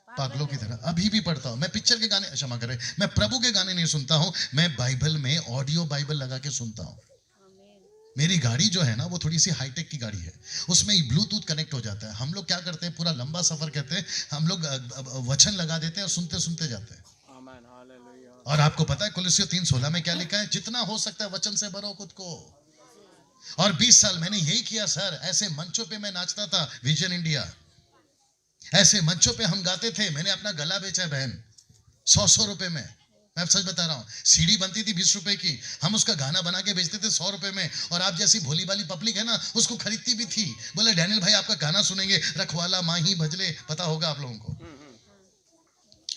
पागलों की तरह। अभी भी पढ़ता हूं मैं। पिक्चर के गाने, क्षमा करें, मैं प्रभु के गाने नहीं सुनता हूं, मैं बाइबल में ऑडियो बाइबल लगा के सुनता हूं। मेरी गाड़ी जो है ना, वो थोड़ी सी हाईटेक की गाड़ी है, उसमें ब्लूटूथ कनेक्ट हो जाता है। हम लोग क्या करते हैं, पूरा लंबा सफर कहते हैं, हम लोग वचन लगा देते हैं और सुनते सुनते जाते हैं। और आपको पता है कुलुस्सियों 3:16 में क्या लिखा है? जितना हो सकता है वचन से भरो खुद को। और 20 साल मैंने यही किया सर। ऐसे मंचों पे मैं नाचता था, विजन इंडिया, ऐसे मंचों पे हम गाते थे। मैंने अपना गला बेचा है बहन, 100 रुपए में। मैं सच बता रहा हूँ, सीडी बनती थी 20 रुपए की, हम उसका गाना बना के बेचते थे 100 रुपए में। और आप जैसी भोली भाली पब्लिक है ना, उसको खरीदती भी थी। बोले डैनियल भाई आपका गाना सुनेंगे, रखवाला माही भजले, पता होगा आप लोगों को।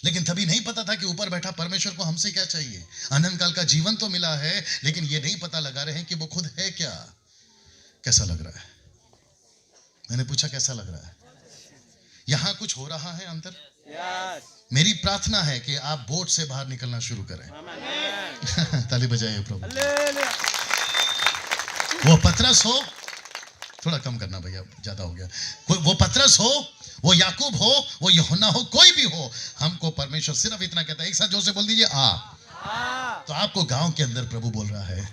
लेकिन तभी नहीं पता था कि ऊपर बैठा परमेश्वर को हमसे क्या चाहिए। अनंत काल का जीवन तो मिला है, लेकिन ये नहीं पता लगा रहे हैं कि वो खुद है क्या। कैसा लग रहा है? मैंने पूछा कैसा लग रहा है? यहां कुछ हो रहा है अंदर? मेरी प्रार्थना है कि आप बोट से बाहर निकलना शुरू करें। ताली बजाइए प्रभु। वो पतरस हो, थोड़ा कम करना भैया, ज्यादा हो गया। वो पतरस हो, वो याकूब हो, वो यूहन्ना हो, कोई भी हो, हमको परमेश्वर सिर्फ इतना कहता है। एक साथ जोर से बोल दीजिए, आ। तो आपको गांव के अंदर प्रभु बोल रहा है,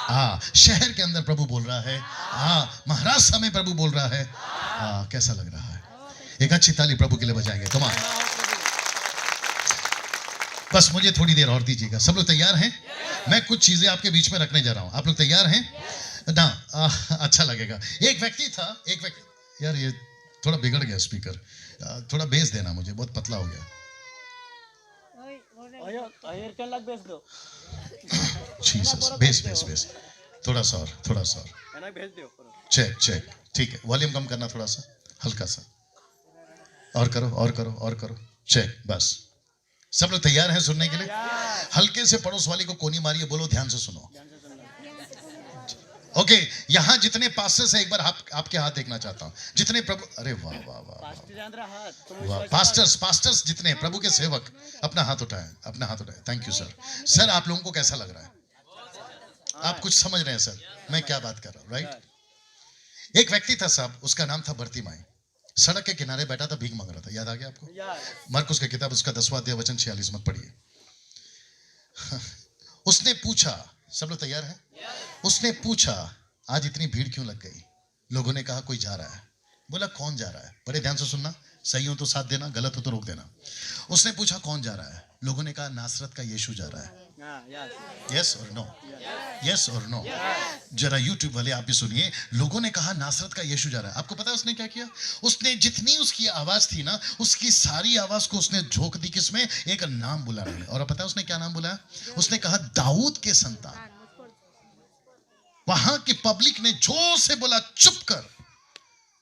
आ। शहर के अंदर प्रभु बोल रहा है, आ। महाराष्ट्र में प्रभु बोल रहा है, आ। कैसा लग रहा है? एक अच्छी ताली प्रभु के लिए बजाएंगे। Come on. बस मुझे थोड़ी देर और दीजिएगा। सब लोग तैयार हैं? मैं कुछ चीजें आपके बीच में रखने जा रहा हूं। आप लोग तैयार हैं ना? अच्छा लगेगा। एक व्यक्ति था, एक व्यक्ति, यार ये थोड़ा बिगड़ गया स्पीकर, थोड़ा बेस देना मुझे, बहुत पतला हो गया। जीसस, बेस बेस बेस, थोड़ा सा और, थोड़ा सा और। चेक चेक, ठीक है। वॉल्यूम कम करना थोड़ा सा, हल्का सा और करो, और करो, और करो। चेक, बस। सब लोग तैयार हैं सुनने के लिए? हल्के से पड़ोस वाली को कोनी मारिए, बोलो ध्यान से सुनो। ओके, यहाँ जितने पास्टर्स हैं, एक बार आपके हाथ देखना चाहता हूँ। जितने प्रभु, अरे वाह वाह वाह वाह, पास्टर्स जितने प्रभु के सेवक, अपना हाथ उठाएं, अपना हाथ उठाएं। Thank you sir. सर आप लोगों को कैसा लग रहा है? आप कुछ समझ रहे हैं सर मैं क्या बात कर रहा हूँ, राइट? एक व्यक्ति था साहब, उसका नाम था बर्तिमाई। सड़क के किनारे बैठा था, भीख मांग रहा था। याद आ गया आपको? मरकुस की किताब, उसका 10वां अध्याय वचन 46 मत पढ़िए। उसने पूछा, सब लोग तैयार हैं? उसने पूछा, आज इतनी भीड़ क्यों लग गई? लोगों ने कहा कोई जा रहा है। बोला कौन जा रहा है? बड़े ध्यान से सुनना, सही हो तो साथ देना, गलत हो तो रोक देना। उसने पूछा कौन जा रहा है? लोगों ने कहा नासरत का यीशु जा रहा है। यस और नो, यस और नो। जरा यूट्यूब वाले आप भी सुनिए। लोगों ने कहा नासरत का यीशु जा रहा है। आपको पता है उसने क्या किया? उसने जितनी उसकी आवाज थी ना, उसकी सारी आवाज को उसने झोंक दी किसमें? एक नाम बुलाने में। और पता है उसने क्या नाम बुलाया? उसने कहा दाऊद के संतान। वहां की पब्लिक ने जोर से बोला चुप कर।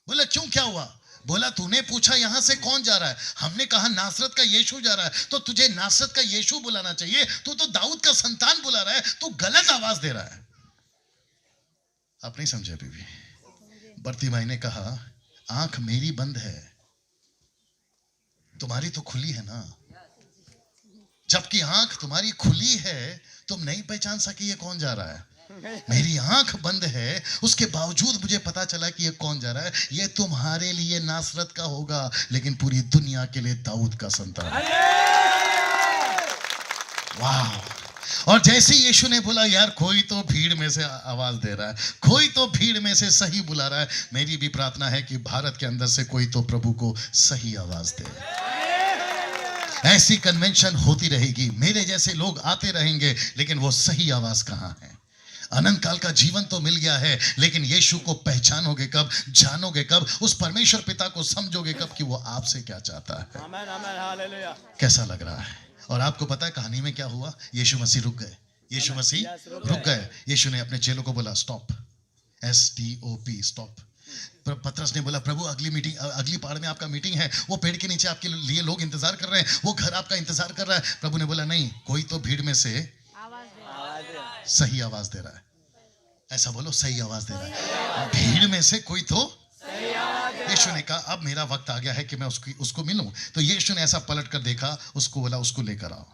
बोला क्यों, क्या हुआ? बोला तूने पूछा यहां से कौन जा रहा है, हमने कहा नासरत का यीशु जा रहा है, तो तुझे नासरत का यीशु बुलाना चाहिए। तू तो दाऊद का संतान बुला रहा है, तू गलत आवाज दे रहा है। आप नहीं समझे अभी भी? बर्तिमाई ने कहा आंख मेरी बंद है, तुम्हारी तो खुली है ना। जबकि आंख तुम्हारी खुली है, तुम नहीं पहचान सकी ये कौन जा रहा है। मेरी आंख बंद है, उसके बावजूद मुझे पता चला कि ये कौन जा रहा है। ये तुम्हारे लिए नासरत का होगा, लेकिन पूरी दुनिया के लिए दाऊद का संतान। वाह। और जैसे यीशु ने बोला यार कोई तो भीड़ में से आवाज दे रहा है, कोई तो भीड़ में से सही बुला रहा है। मेरी भी प्रार्थना है कि भारत के अंदर से कोई तो प्रभु को सही आवाज दे। ऐसी कन्वेंशन होती रहेगी, मेरे जैसे लोग आते रहेंगे, लेकिन वो सही आवाज कहां है? अनंत काल का जीवन तो मिल गया है, लेकिन यीशु को पहचानोगे कब, जानोगे कब, उस परमेश्वर पिता को समझोगे कब कि वो आपसे क्या चाहता है। आमेन, आमेन, हालेलुया। कैसा लग रहा है? और आपको पता है कहानी में क्या हुआ? यीशु मसीह रुक गए। यीशु मसीह रुक गए। यीशु ने अपने चेलों को बोला स्टॉप, STOP, स्टॉप। पतरस ने बोला प्रभु अगली पहाड़ में आपका मीटिंग है, वो पेड़ के नीचे आपके लिए लोग इंतजार कर रहे हैं, वो घर आपका इंतजार कर रहा है। प्रभु ने बोला नहीं, कोई तो भीड़ में से सही आवाज दे रहा है। ऐसा बोलो, सही आवाज दे रहा है। भीड़ में से कोई तो। यीशु ने कहा अब मेरा वक्त आ गया है कि मैं उसको मिलूं। तो यीशु ने ऐसा पलट कर देखा, उसको बोला उसको लेकर आओ।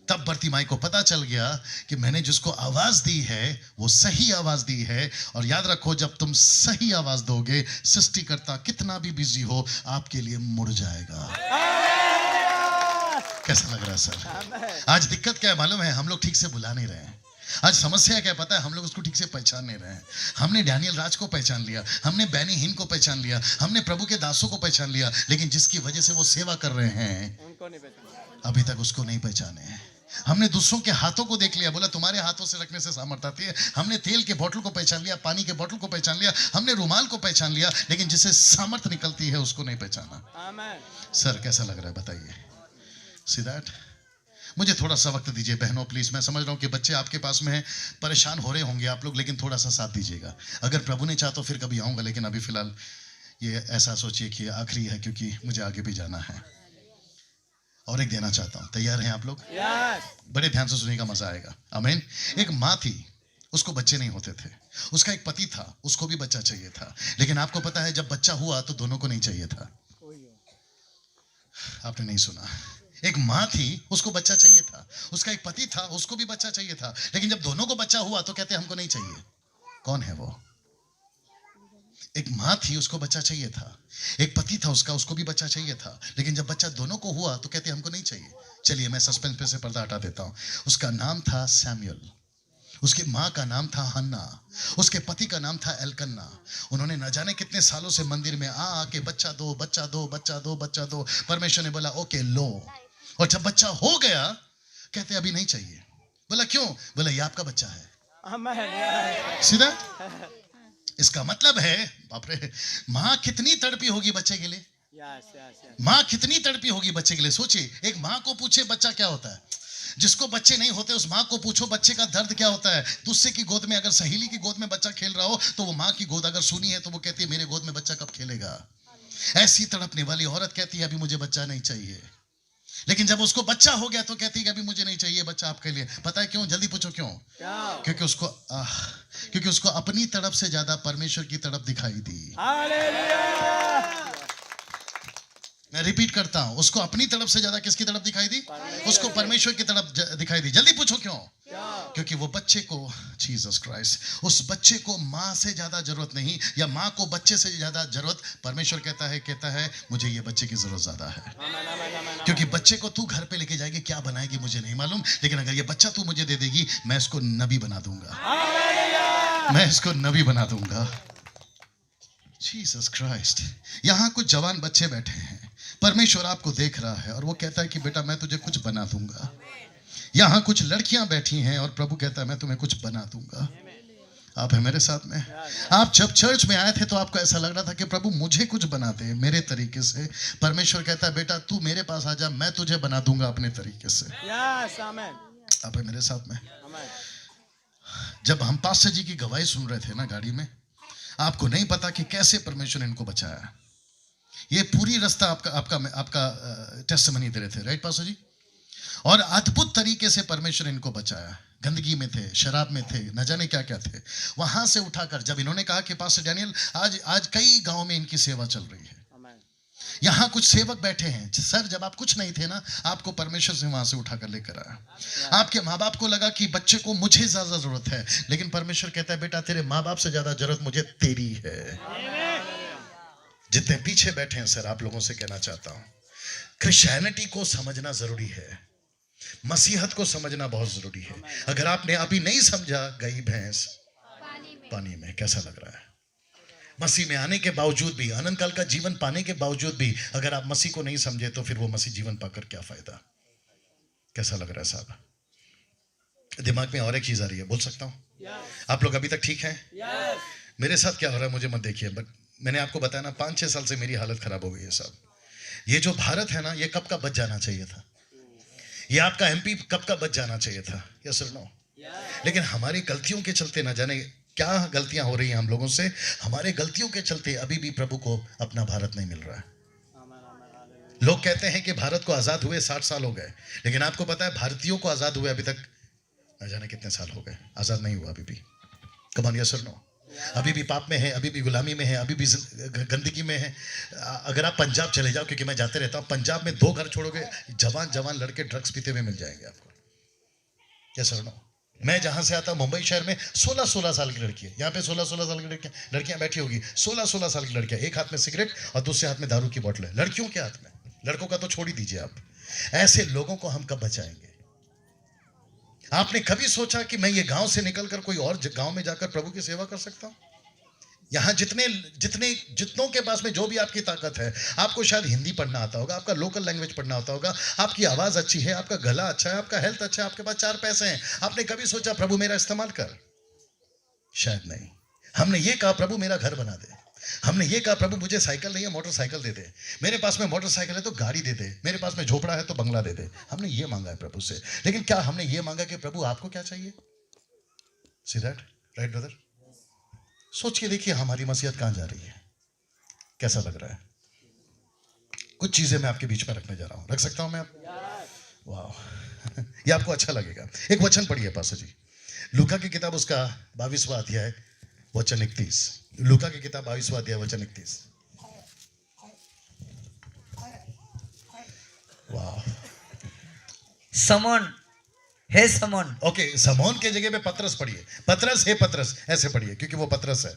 तब बर्तिमाई को पता चल गया कि मैंने जिसको आवाज दी है वो सही आवाज दी है। और याद रखो, जब तुम सही आवाज दोगे, सृष्टिकर्ता कितना भी बिजी हो आपके लिए मुड़ जाएगा। कैसा लग रहा है सर? आज दिक्कत क्या है मालूम है? हम लोग ठीक से बुला नहीं रहे हैं। आज समस्या क्या पता है? हम लोग उसको ठीक से पहचान नहीं रहे हैं। हमने डैनियल राज को पहचान लिया, हमने बैनी हिन को पहचान लिया, हमने प्रभु के दासों को पहचान लिया, लेकिन जिसकी वजह से वो सेवा कर रहे हैं उनको नहीं पहचाना, अभी तक उसको नहीं पहचाने। हमने दूसरों के हाथों को देख लिया, बोला तुम्हारे हाथों से रखने से सामर्थ आती है। हमने तेल के बोतल को पहचान लिया, पानी के बोतल को पहचान लिया, हमने रुमाल को पहचान लिया, लेकिन जिससे सामर्थ निकलती है उसको नहीं पहचाना। आमेन। सर कैसा लग रहा है बताइए? See that? मुझे थोड़ा सा वक्त दीजिए बहनों प्लीज। मैं समझ रहा हूँ कि बच्चे आपके पास में हैं, परेशान हो रहे होंगे आप लोग, लेकिन थोड़ा सा साथ दीजिएगा। अगर प्रभु ने चाहा तो फिर कभी आऊँगा, लेकिन अभी फिलहाल ये ऐसा सोचिए कि आखिरी है, क्योंकि मुझे आगे भी जाना है। और एक देना चाहता हूँ, तैयार हैं आप लोग? बड़े ध्यान से सुनिएगा, मजा आएगा। आमीन। एक माँ थी, उसको बच्चे नहीं होते थे। उसका एक पति था, उसको भी बच्चा चाहिए था, लेकिन आपको पता है जब बच्चा हुआ तो दोनों को नहीं चाहिए था। आपने नहीं सुना। एक माँ थी, उसको बच्चा चाहिए था, उसका एक पति था, उसको भी बच्चा चाहिए था, लेकिन जब दोनों को बच्चा हुआ तो कहते हमको नहीं चाहिए। कौन है वो? एक माँ थी, उसको बच्चा चाहिए था, एक पति था उसका, उसको भी बच्चा चाहिए था, लेकिन जब बच्चा दोनों को हुआ तो कहते हमको नहीं चाहिए। चलिए मैं सस्पेंस पे से पर्दा हटा देता हूं। उसका नाम था सैमुअल, उसकी माँ का नाम था हन्ना, उसके पति का नाम था एलकन्ना। उन्होंने न जाने कितने सालों से मंदिर में आके बच्चा दो, बच्चा दो, बच्चा दो, बच्चा दो। परमेश्वर ने बोला ओके लो। और जब बच्चा हो गया कहते अभी नहीं चाहिए। बोला क्यों? बोला ये आपका बच्चा है। सीधा। इसका मतलब है बाप रे, माँ कितनी तड़पी होगी बच्चे के लिए। माँ कितनी तड़पी होगी बच्चे के लिए। सोचिए, एक माँ को पूछे बच्चा क्या होता है, जिसको बच्चे नहीं होते उस माँ को पूछो बच्चे का दर्द क्या होता है। दूसरे की गोद में, अगर सहेली की गोद में बच्चा खेल रहा हो तो वो माँ की गोद अगर सुनी है तो वो कहती है मेरे गोद में बच्चा कब खेलेगा। ऐसी तड़पने वाली औरत कहती है अभी मुझे बच्चा नहीं चाहिए, लेकिन जब उसको बच्चा हो गया तो कहती है कि अभी मुझे नहीं चाहिए बच्चा आपके लिए। पता है क्यों? जल्दी पूछो क्यों? क्योंकि उसको अपनी तरफ से ज्यादा परमेश्वर की तरफ दिखाई दी। मैं रिपीट करता हूं, उसको अपनी तरफ से ज्यादा किसकी तरफ दिखाई दी? उसको परमेश्वर की तरफ दिखाई दी। जल्दी पूछो क्यों? क्योंकि वो बच्चे को, जीसस क्राइस्ट, उस बच्चे को माँ से ज्यादा जरूरत नहीं, या माँ को बच्चे से ज्यादा जरूरत। परमेश्वर कहता है मुझे ये बच्चे की जरूरत ज्यादा है। क्योंकि बच्चे को तू घर पे लेके जाएगी, क्या बनाएगी मुझे नहीं मालूम, लेकिन अगर ये बच्चा तू मुझे दे देगी मैं इसको नबी बना दूंगा, मैं इसको नबी बना दूंगा। Jesus Christ. यहाँ कुछ जवान बच्चे बैठे हैं, परमेश्वर आपको देख रहा है और वो कहता है कि बेटा मैं तुझे कुछ बना दूंगा। यहाँ कुछ लड़कियां बैठी हैं और प्रभु कहता है मैं तुम्हें कुछ बना दूंगा। आप है मेरे साथ में। आप जब चर्च में आए थे तो आपको ऐसा लग रहा था कि प्रभु मुझे कुछ बना दे मेरे तरीके से। परमेश्वर कहता है बेटा तू मेरे पास आ जा, मैं तुझे बना दूंगा अपने तरीके से। आप है मेरे साथ में। जब हम पास्टर जी की गवाही सुन रहे थे ना गाड़ी में, आपको नहीं पता कि कैसे परमेश्वर ने इनको बचाया। ये पूरी रास्ता आपका टेस्टिमनी दे रहे थे, राइट पास्टर जी? और अद्भुत तरीके से परमेश्वर इनको बचाया। गंदगी में थे, शराब में थे, न जाने क्या क्या थे, वहां से उठाकर जब इन्होंने कहा कि पास्टर डैनियल आज कई गांव में इनकी सेवा चल रही है, यहाँ कुछ सेवक बैठे हैं। सर जब आप कुछ नहीं थे ना, आपको परमेश्वर से वहां से उठाकर लेकर आया। आपके माँ बाप को लगा कि बच्चे को मुझे ज्यादा जरूरत है, लेकिन परमेश्वर कहता है बेटा तेरे माँ बाप से ज्यादा जरूरत मुझे तेरी है। जितने पीछे बैठे हैं सर, आप लोगों से कहना चाहता हूं, क्रिश्चियनिटी को समझना जरूरी है, मसीहत को समझना बहुत जरूरी है। अगर आपने अभी नहीं समझा, गई भैंस पानी में। कैसा लग रहा है? मसीह में आने के बावजूद भी, अनंत काल का जीवन पाने के बावजूद भी अगर आप मसीह को नहीं समझे तो फिर वो मसीह जीवन पाकर क्या फायदा? कैसा लग रहा है साहब? दिमाग में और एक चीज आ रही है, बोल सकता हूं? आप लोग अभी तक ठीक हैं? मेरे साथ क्या हो रहा है मुझे मत देखिए, बट मैंने आपको बताया ना 5-6 साल से मेरी हालत खराब हो गई है साहब। ये जो भारत है ना, ये कब का बच जाना चाहिए था। ये आपका एमपी कब का बच जाना चाहिए था, यस और नो? लेकिन हमारी गलतियों के चलते, ना जाने क्या गलतियां हो रही हैं हम लोगों से, हमारे गलतियों के चलते अभी भी प्रभु को अपना भारत नहीं मिल रहा है। लोग कहते हैं कि भारत को आजाद हुए 60 साल हो गए, लेकिन आपको पता है भारतीयों को आजाद हुए अभी तक ना जाने कितने साल हो गए, आजाद नहीं हुआ अभी भी। कम ऑन, यस और नो? अभी भी पाप में है, अभी भी गुलामी में है, अभी भी गंदगी में है। अगर आप पंजाब चले जाओ, क्योंकि मैं जाते रहता हूँ, पंजाब में 2 घर छोड़ोगे, जवान लड़के ड्रग्स पीते हुए मिल जाएंगे आपको। यस और नो? मैं जहां से आता हूं मुंबई शहर में 16-16 साल की लड़की है, यहाँ पे 16-16 साल की लड़कियां बैठी होगी, 16-16 साल की लड़कियां, एक हाथ में सिगरेट और दूसरे हाथ में दारू की बोतल है। लड़कियों के हाथ में, लड़कों का तो छोड़ ही दीजिए आप। ऐसे लोगों को हम कब बचाएंगे? आपने कभी सोचा कि मैं ये गांव से निकलकर कोई और गांव में जाकर प्रभु की सेवा कर सकता हूं? यहाँ जितनों के पास में जो भी आपकी ताकत है, आपको शायद हिंदी पढ़ना आता होगा, आपका लोकल लैंग्वेज पढ़ना आता होगा, आपकी आवाज अच्छी है, आपका गला अच्छा है, आपका हेल्थ अच्छा है, आपके पास 4 पैसे हैं, आपने कभी सोचा प्रभु मेरा इस्तेमाल कर? शायद नहीं। हमने ये कहा प्रभु मेरा घर बना दे, हमने ये कहा प्रभु मुझे साइकिल नहीं है मोटरसाइकिल दे दे, मेरे पास में मोटरसाइकिल है तो गाड़ी दे दे, मेरे पास में झोपड़ा है तो बंगला दे दे। हमने ये मांगा है प्रभु से, लेकिन क्या हमने ये मांगा कि प्रभु आपको क्या चाहिए? See that right brother? सोच के देखिए हमारी मसीहत कहां जा रही है, कैसा लग रहा है? कुछ चीजें मैं आपके बीच में रखने जा रहा हूं, रख सकता हूं मैं आप? वाह ये आपको अच्छा लगेगा। एक वचन पढ़िए पास्टर जी, लूका की किताब उसका 22वां अध्याय वचन 31। लूका की किताब 22वां अध्याय वचन 31। वाह। समौन, हे समौन। ओके, समौन के जगह पे पतरस पढ़िए, पतरस हे पतरस ऐसे पढ़िए, क्योंकि वो पतरस है।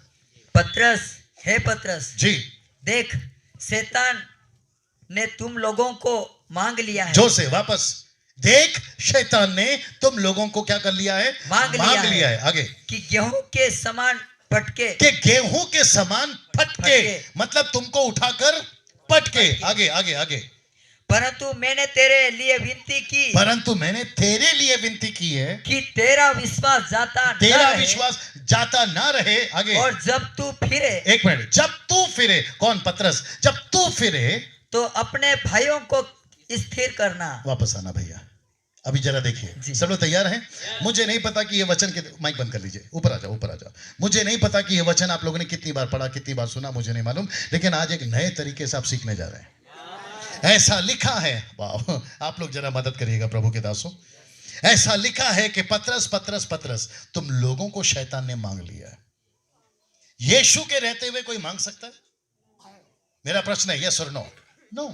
पतरस हे पतरस जी, देख शैतान ने तुम लोगों को मांग लिया है। जोर से वापस, देख शैतान ने तुम लोगों को क्या कर लिया है? मांग लिया है। आगे, कि गेहूं के समान पटके, कि गेहूं के समान फटके, मतलब तुमको उठाकर पटके। आगे आगे आगे। परंतु मैंने तेरे लिए विनती की, परंतु मैंने तेरे लिए विनती की है कि तेरा विश्वास जाता ना रहे। आगे, और जब तू फिरे, एक मिनट, जब तू फिरे, कौन? पतरस। जब तू फिरे तो अपने भाइयों को स्थिर करना। वापस आना भैया, अभी जरा देखिए, सब लोग तैयार हैं? मुझे नहीं पता कि ये वचन के, माइक बंद कर लीजिए, ऊपर आ जाओ, ऊपर आ जाओ। मुझे नहीं पता कि ये वचन आप लोगों ने कितनी बार पढ़ा, कितनी बार सुना, मुझे नहीं मालूम, लेकिन आज एक नए तरीके से आप सीखने जा रहे हैं। ऐसा लिखा है, वाह, आप लोग जरा मदद करिएगा प्रभु के दासों। ऐसा लिखा है कि पतरस पतरस पतरस तुम लोगों को शैतान ने मांग लिया है। यीशु के रहते हुए कोई मांग सकता है? मेरा प्रश्न है, यस और नो? नो।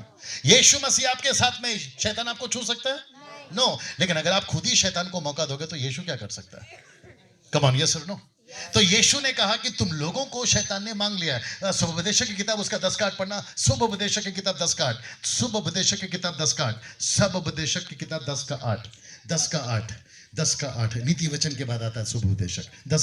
यीशु मसीह आपके साथ में, शैतान आपको छू सकता है? नो। लेकिन अगर आप खुद ही शैतान को मौका दोगे तो यीशु क्या कर सकता है? कम ऑन, यस और नो? तो यीशु ने कहा कि तुम लोगों को शैतान ने मांग लिया है। सुबोपदेशक की किताब उसका 10 का 8 पढ़ना। सुबोपदेशक की किताब 10 का 8, सुबोपदेशक की किताब 10 का 8, सुबोपदेशक की किताब 10 का 8, 10 का 8, 10 का 8। नीति वचन के बाद आता है सुबोपदेशक 10